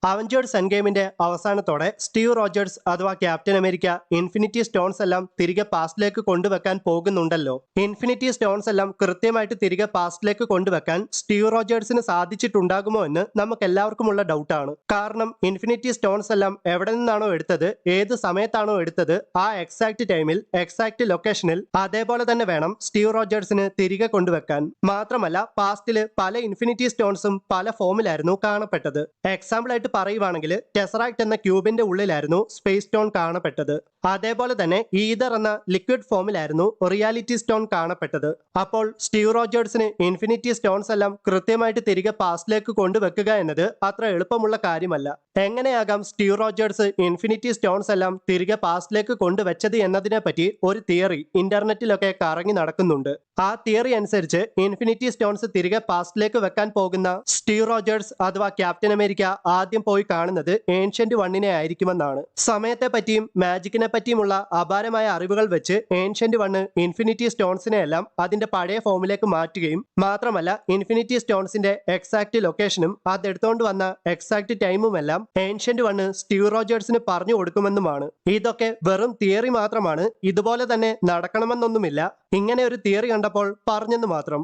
Avengers end ഗെയിമിന്റെ അവസാനത്തോടെ Steve Rogers അഥവാ ക്യാപ്റ്റൻ അമേരിക്ക ഇൻഫിനിറ്റി സ്റ്റോൺസ് എല്ലാം തിരികെ പാസ്റ്റിലേക്ക് കൊണ്ടുവെക്കാൻ പോകുന്നുണ്ടല്ലോ. ഇൻഫിനിറ്റി സ്റ്റോൺസ് എല്ലാം കൃത്യമായിട്ട് തിരികെ പാസ്റ്റിലേക്ക് കൊണ്ടുവെക്കാൻ സ്റ്റീവ് റോജേഴ്സിന് സാധിച്ചിട്ടുണ്ടാകുമോ എന്ന് നമുക്ക് എല്ലാവർക്കുമുള്ള ഡൗട്ടാണ്. കാരണം ഇൻഫിനിറ്റി സ്റ്റോൺസ് എല്ലാം എവിടെ നിന്നാണോ എടുത്തത്, ഏത് സമയത്താണോ എടുത്തത്, ആ എക്സാക്ട് ടൈമിൽ എക്സാക്ട് ലൊക്കേഷനിൽ അതേപോലെ തന്നെ വേണം സ്റ്റീവ് റോജേഴ്സിന് തിരികെ കൊണ്ടുവെക്കാൻ. മാത്രമല്ല പാസ്റ്റില് പല ഇൻഫിനിറ്റി സ്റ്റോൺസും പല ഫോമിലായിരുന്നു കാണപ്പെട്ടത്. എക്സാമ്പിൾ ആയിട്ട് പറയുവാണെങ്കിൽ ടെസറാക്ട് എന്ന ക്യൂബിന്റെ ഉള്ളിലായിരുന്നു സ്പേസ് സ്റ്റോൺ കാണപ്പെട്ടത്. അതേപോലെ തന്നെ ഈതർ എന്ന ലിക്വിഡ് ഫോമിലായിരുന്നു റിയാലിറ്റി സ്റ്റോൺ കാണപ്പെട്ടത്. അപ്പോൾ സ്റ്റീവ് റോജേഴ്സിന് ഇൻഫിനിറ്റി സ്റ്റോൺസ് എല്ലാം കൃത്യമായിട്ട് തിരികെ പാസ്റ്റിലേക്ക് കൊണ്ടുവെക്കുക എന്നത് അത്ര എളുപ്പമുള്ള കാര്യമല്ല. എങ്ങനെയാകാം സ്റ്റീവ് റോജേഴ്സ് ഇൻഫിനിറ്റി സ്റ്റോൺസ് എല്ലാം തിരികെ പാസ്റ്റിലേക്ക് കൊണ്ടുവച്ചത് എന്നതിനെ പറ്റി ഒരു തിയറി ഇന്റർനെറ്റിലൊക്കെ കറങ്ങി നടക്കുന്നുണ്ട്. ആ തിയറി അനുസരിച്ച് ഇൻഫിനിറ്റി സ്റ്റോൺസ് തിരികെ പാസ്റ്റിലേക്ക് വെക്കാൻ പോകുന്ന സ്റ്റീവ് റോജേഴ്സ് അഥവാ ക്യാപ്റ്റൻ അമേരിക്ക ആദ്യം പോയി കാണുന്നത് ഏൻഷ്യന്റ് വണ്ണിനെ ആയിരിക്കുമെന്നാണ്. സമയത്തെ പറ്റിയും മാജിക്കിനെ പറ്റിയുമുള്ള അപാരമായ അറിവുകൾ വെച്ച് ഏൻഷ്യന്റ് വണ്ണ് ഇൻഫിനിറ്റി സ്റ്റോൺസിനെ എല്ലാം അതിന്റെ പഴയ ഫോമിലേക്ക് മാറ്റുകയും മാത്രമല്ല ഇൻഫിനിറ്റി സ്റ്റോൺസിന്റെ എക്സാക്ട് ലൊക്കേഷനും അതെടുത്തോണ്ട് വന്ന എക്സാക്ട് ടൈമും എല്ലാം ഏൻഷ്യന്റ് വണ്ണ് സ്റ്റീവ് റോജേഴ്സിന് പറഞ്ഞു കൊടുക്കുമെന്നുമാണ്. ഇതൊക്കെ വെറും തിയറി മാത്രമാണ്. ഇതുപോലെ തന്നെ നടക്കണമെന്നൊന്നുമില്ല. ഇങ്ങനെ ഒരു തിയറി കണ്ടപ്പോൾ പറഞ്ഞെന്ന് മാത്രം.